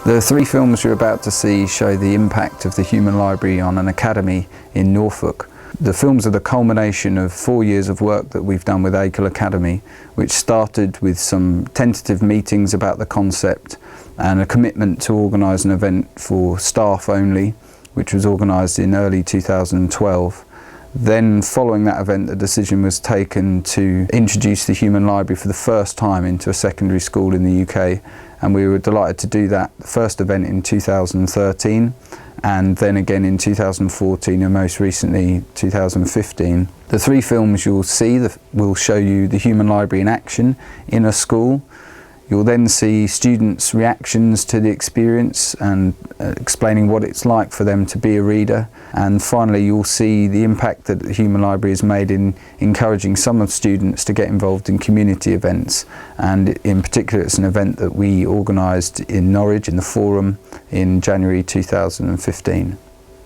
The three films you're about to see show the impact of the Human Library on an academy in Norfolk. The films are the culmination of 4 years of work that we've done with Acle Academy, which started with some tentative meetings about the concept and a commitment to organise an event for staff only, which was organised in early 2012. Then, following that event, the decision was taken to introduce the Human Library for the first time into a secondary school in the UK, and we were delighted to do that. The first event in 2013, and then again in 2014, and most recently 2015. The three films you'll see will show you the Human Library in action in a school. You'll then see students' reactions to the experience and explaining what it's like for them to be a reader. And finally, you'll see the impact that the Human Library has made in encouraging some of students to get involved in community events. And in particular, it's an event that we organised in Norwich in the Forum in January 2015.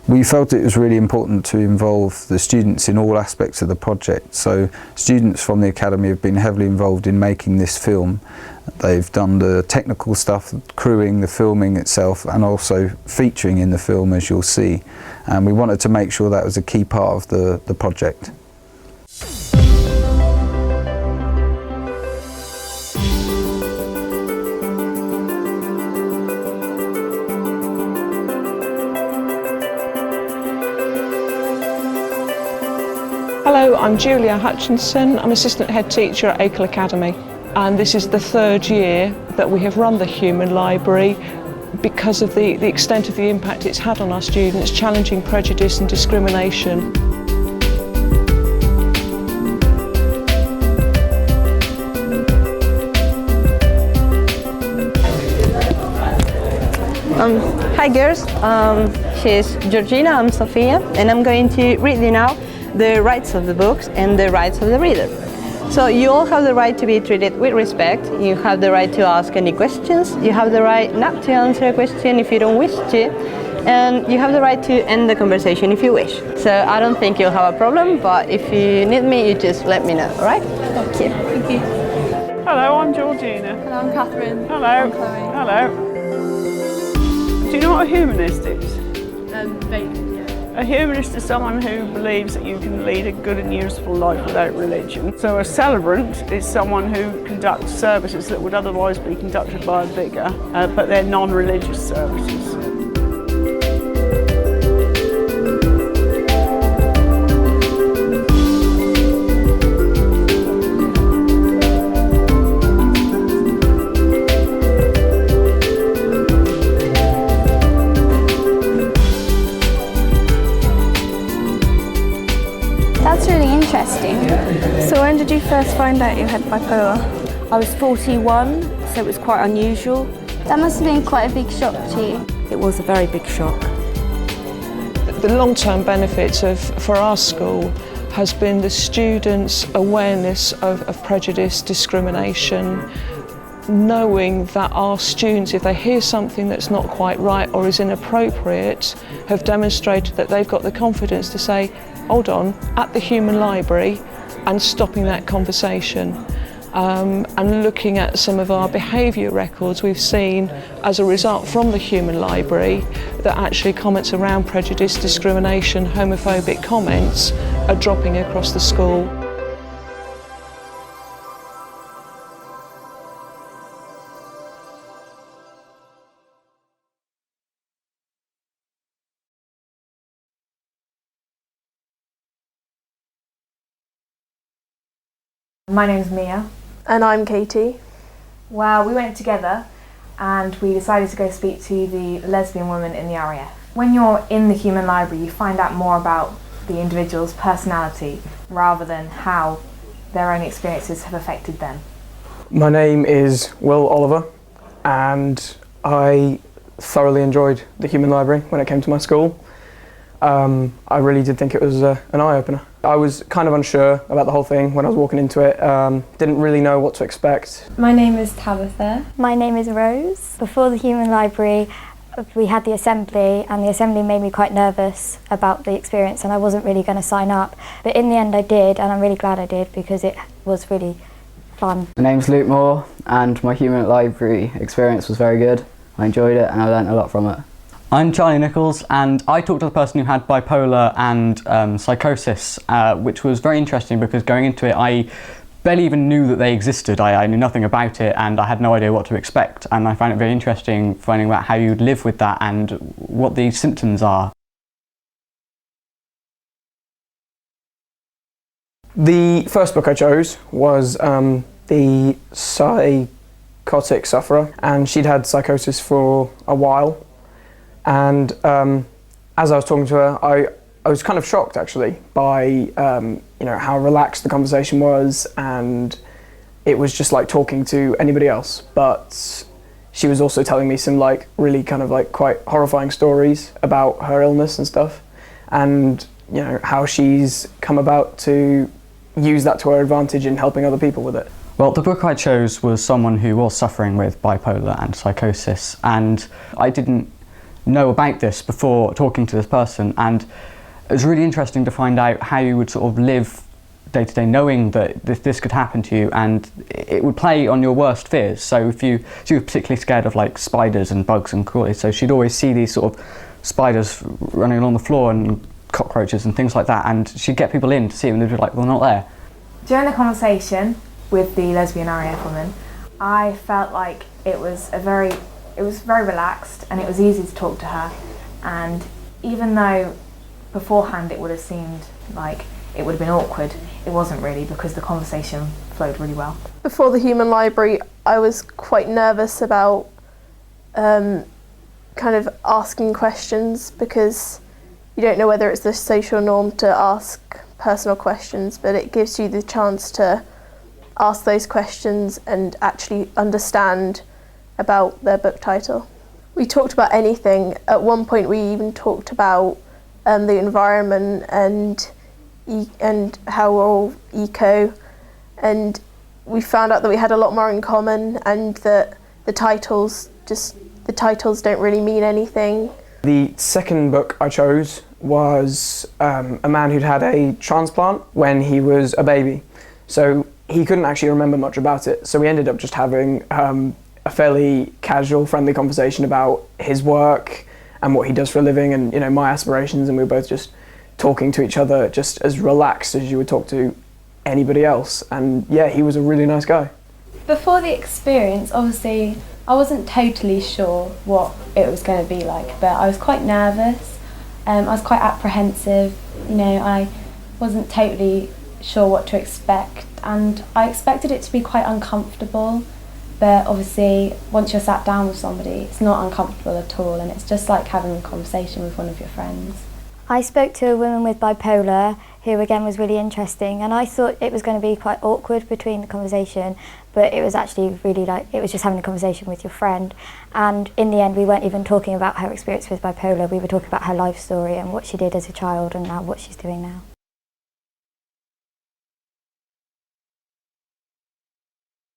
We felt it was really important to involve the students in all aspects of the project. So students from the Academy have been heavily involved in making this film. They've done the technical stuff, crewing, the filming itself, and also featuring in the film, as you'll see. And we wanted to make sure that was a key part of the project. Hello, I'm Julia Hutchinson. I'm Assistant Head Teacher at Acle Academy, and this is the third year that we have run the Human Library because of the extent of the impact it's had on our students, challenging prejudice and discrimination. Hi girls, she's Georgina, I'm Sophia, and I'm going to read you now the rights of the books and the rights of the reader. So you all have the right to be treated with respect, you have the right to ask any questions, you have the right not to answer a question if you don't wish to, and you have the right to end the conversation if you wish. So I don't think you'll have a problem, but if you need me, you just let me know, alright? Thank you. Thank you. Hello, I'm Georgina. Hello, I'm Catherine. Hello. I'm Chloe. Hello. Do you know what a humanist is? Vaguely, yeah. A humanist is someone who believes that you can lead a good and useful life without religion. So a celebrant is someone who conducts services that would otherwise be conducted by a vicar, but they're non-religious services. That's really interesting. So when did you first find out you had bipolar? I was 41, so it was quite unusual. That must have been quite a big shock to you. It was a very big shock. The long-term benefits for our school has been the students' awareness of prejudice, discrimination, knowing that our students, if they hear something that's not quite right or is inappropriate, have demonstrated that they've got the confidence to say, hold on, at the Human Library, and stopping that conversation. And looking at some of our behaviour records, we've seen as a result from the Human Library that actually comments around prejudice, discrimination, homophobic comments are dropping across the school. My name's Mia. And I'm Katie. Well, we went together and we decided to go speak to the lesbian woman in the RAF. When you're in the Human Library, you find out more about the individual's personality rather than how their own experiences have affected them. My name is Will Oliver, and I thoroughly enjoyed the Human Library when it came to my school. I really did think it was an eye-opener. I was kind of unsure about the whole thing when I was walking into it, didn't really know what to expect. My name is Tabitha. My name is Rose. Before the Human Library, we had the assembly, and the assembly made me quite nervous about the experience, and I wasn't really going to sign up. But in the end I did, and I'm really glad I did because it was really fun. My name's Luke Moore, and my Human Library experience was very good. I enjoyed it and I learnt a lot from it. I'm Charlie Nichols, and I talked to the person who had bipolar and psychosis, which was very interesting because going into it I barely even knew that they existed. I knew nothing about it and I had no idea what to expect, and I found it very interesting finding out how you'd live with that and what the symptoms are. The first book I chose was The Psychotic Sufferer, and she'd had psychosis for a while. And as I was talking to her, I was kind of shocked actually by how relaxed the conversation was, and it was just like talking to anybody else. But she was also telling me some like really kind of like quite horrifying stories about her illness and stuff, and how she's come about to use that to her advantage in helping other people with it. Well, the book I chose was someone who was suffering with bipolar and psychosis, and I didn't know about this before talking to this person, and it was really interesting to find out how you would sort of live day to day knowing that this could happen to you, and it would play on your worst fears. So she was particularly scared of like spiders and bugs and crawlies, so she'd always see these sort of spiders running along the floor and cockroaches and things like that, and she'd get people in to see them and they'd be like, well, not there. During the conversation with the lesbian RAF woman, I felt like it was very relaxed and it was easy to talk to her, and even though beforehand it would have seemed like it would have been awkward, it wasn't really, because the conversation flowed really well. Before the Human Library, I was quite nervous about kind of asking questions, because you don't know whether it's the social norm to ask personal questions, but it gives you the chance to ask those questions and actually understand about their book title. We talked about anything. At one point we even talked about the environment and how we're all eco, and we found out that we had a lot more in common, and that the titles don't really mean anything. The second book I chose was a man who'd had a transplant when he was a baby, so he couldn't actually remember much about it, so we ended up just having a fairly casual, friendly conversation about his work and what he does for a living, and my aspirations, and we were both just talking to each other just as relaxed as you would talk to anybody else. And yeah, he was a really nice guy. Before the experience, obviously I wasn't totally sure what it was going to be like, but I was quite nervous. I was quite apprehensive. I wasn't totally sure what to expect, and I expected it to be quite uncomfortable. But obviously, once you're sat down with somebody, it's not uncomfortable at all, and it's just like having a conversation with one of your friends. I spoke to a woman with bipolar who again was really interesting, and I thought it was going to be quite awkward between the conversation, but it was actually really it was just having a conversation with your friend, and in the end we weren't even talking about her experience with bipolar, we were talking about her life story and what she did as a child and now what she's doing now.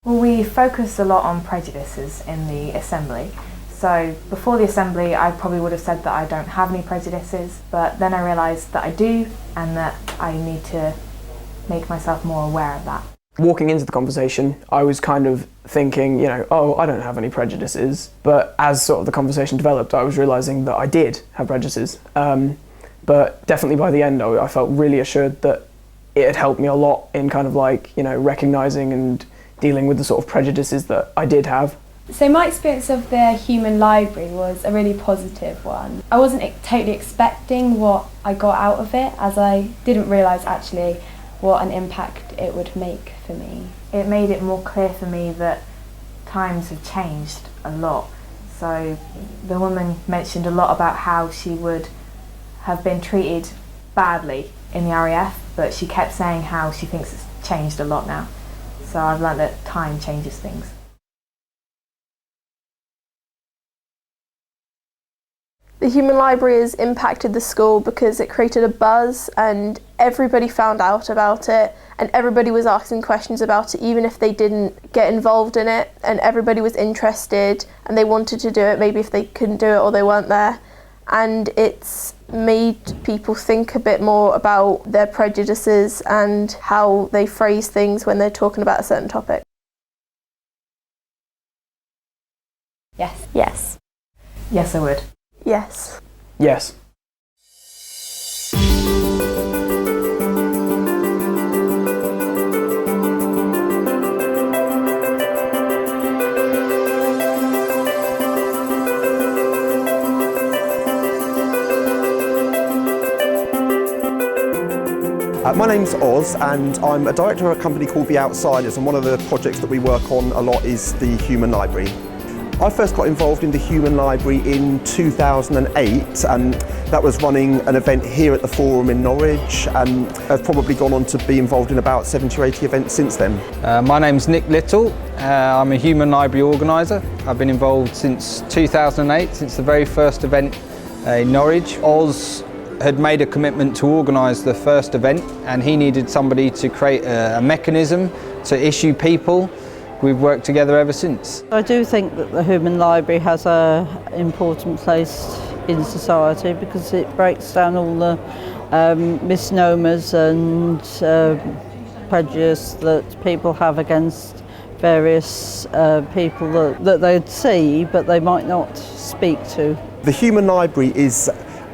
Well, we focused a lot on prejudices in the assembly. So before the assembly, I probably would have said that I don't have any prejudices, but then I realised that I do, and that I need to make myself more aware of that. Walking into the conversation, I was kind of thinking, oh, I don't have any prejudices. But as sort of the conversation developed, I was realising that I did have prejudices. But definitely by the end, I felt really assured that it had helped me a lot in kind of like, recognising and dealing with the sort of prejudices that I did have. So my experience of the Human Library was a really positive one. I wasn't totally expecting what I got out of it, as I didn't realise actually what an impact it would make for me. It made it more clear for me that times have changed a lot. So the woman mentioned a lot about how she would have been treated badly in the RAF, but she kept saying how she thinks it's changed a lot now. So I've learned that time changes things. The Human Library has impacted the school because it created a buzz and everybody found out about it, and everybody was asking questions about it even if they didn't get involved in it, and everybody was interested and they wanted to do it maybe if they couldn't do it or they weren't there. And it's made people think a bit more about their prejudices and how they phrase things when they're talking about a certain topic. Yes. Yes. Yes, I would. Yes. Yes. My name's Oz and I'm a director of a company called The Outsiders, and one of the projects that we work on a lot is the Human Library. I first got involved in the Human Library in 2008, and that was running an event here at the Forum in Norwich, and I've probably gone on to be involved in about 70 or 80 events since then. My name's Nick Little. I'm a Human Library organiser. I've been involved since 2008, since the very first event in Norwich. Oz had made a commitment to organise the first event, and he needed somebody to create a mechanism to issue people. We've worked together ever since. I do think that the Human Library has an important place in society because it breaks down all the misnomers and prejudice that people have against various people that they'd see but they might not speak to. The Human Library is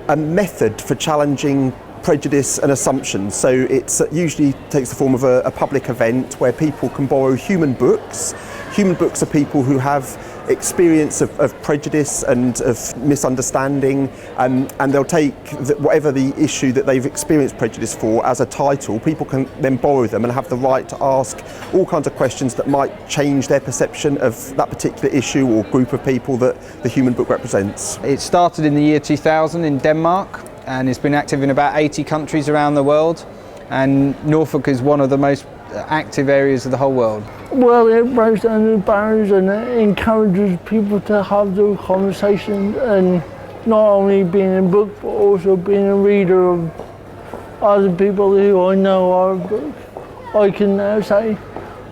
a method for challenging prejudice and assumptions. So it usually takes the form of a public event where people can borrow human books. Human books are people who have experience of prejudice and of misunderstanding, and they'll take whatever the issue that they've experienced prejudice for as a title. People can then borrow them and have the right to ask all kinds of questions that might change their perception of that particular issue or group of people that the human book represents. It started in the year 2000 in Denmark, and it's been active in about 80 countries around the world, and Norfolk is one of the most active areas of the whole world. Well, it breaks down the barriers and it encourages people to have those conversations, and not only being a book but also being a reader of other people who I know are a book. I can now say,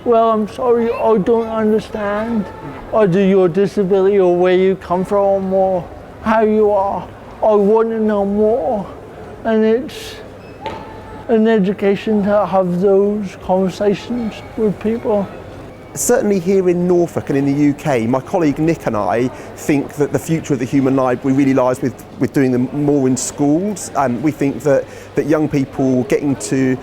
well, I'm sorry, I don't understand either your disability or where you come from or how you are. I want to know more, and it's an education to have those conversations with people. Certainly here in Norfolk and in the UK, my colleague Nick and I think that the future of the Human Library really lies with doing them more in schools. We think that young people getting to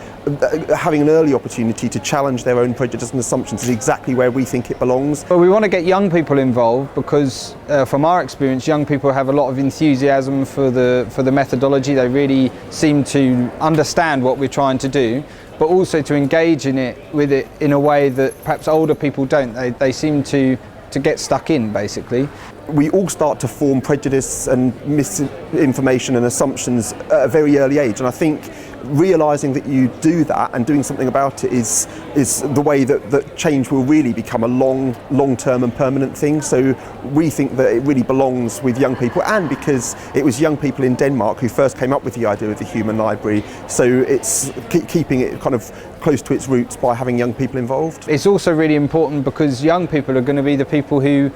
having an early opportunity to challenge their own prejudice and assumptions is exactly where we think it belongs. Well, we want to get young people involved because from our experience, young people have a lot of enthusiasm for the methodology. They really seem to understand what we're trying to do, but also to engage with it in a way that perhaps older people don't. They seem to get stuck in, basically. We all start to form prejudice and misinformation and assumptions at a very early age, and I think realising that you do that and doing something about it is the way that change will really become a long-term and permanent thing. So we think that it really belongs with young people, and because it was young people in Denmark who first came up with the idea of the Human Library, so it's keeping it kind of close to its roots by having young people involved. It's also really important because young people are going to be the people who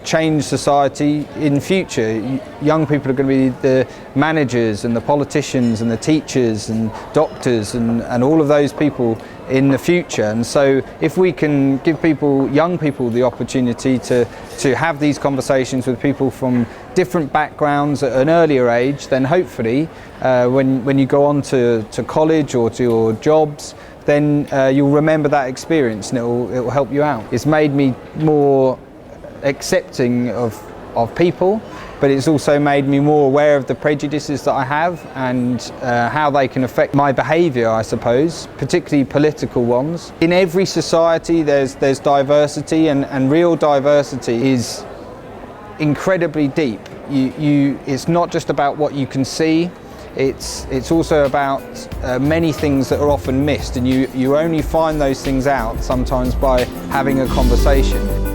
change society in future. Young people are going to be the managers and the politicians and the teachers and doctors and all of those people in the future. And so if we can give young people the opportunity to have these conversations with people from different backgrounds at an earlier age, then hopefully when you go on to college or to your jobs, then you'll remember that experience and it will help you out. It's made me more accepting of people, but it's also made me more aware of the prejudices that I have and how they can affect my behaviour, I suppose, particularly political ones. In every society there's diversity, and real diversity is incredibly deep. It's not just about what you can see. It's also about many things that are often missed, and you only find those things out sometimes by having a conversation.